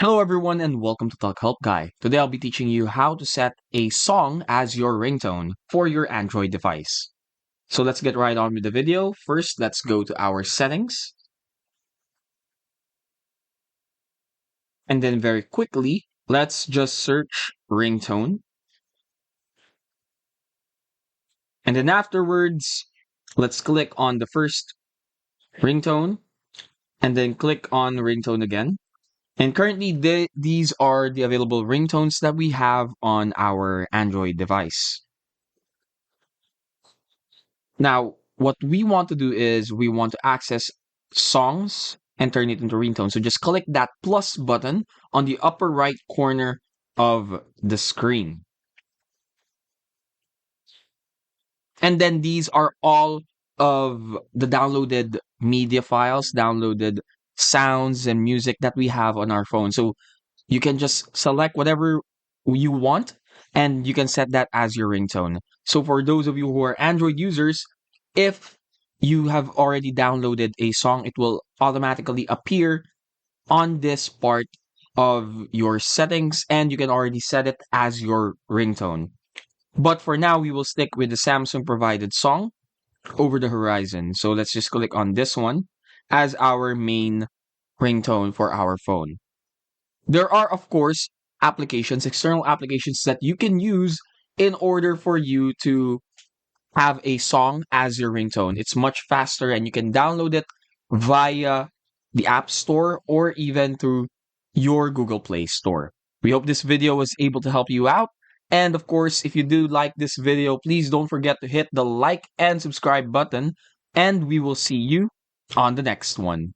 Hello everyone and welcome to Talk Help Guy. Today I'll be teaching you how to set a song as your ringtone for your Android device. So let's get right on with the video. First, let's go to our settings. And then very quickly, let's just search ringtone. And then afterwards, let's click on the first ringtone and then click on ringtone again. And currently, these are the available ringtones that we have on our Android device. Now, what we want to do is we want to access songs and turn it into ringtone. So just click that plus button on the upper right corner of the screen. And then these are all of the downloaded media files, downloaded sounds and music that we have on our phone. So you can just select whatever you want and you can set that as your ringtone. So for those of you who are Android users, if you have already downloaded a song, it will automatically appear on this part of your settings and you can already set it as your ringtone. But for now, we will stick with the Samsung provided song, Over the Horizon. So let's just click on this one as our main ringtone for our phone. There are, of course, applications, external applications that you can use in order for you to have a song as your ringtone. It's much faster and you can download it via the App Store or even through your Google Play Store. We hope this video was able to help you out. And of course, if you do like this video, please don't forget to hit the like and subscribe button. And we will see you on the next one.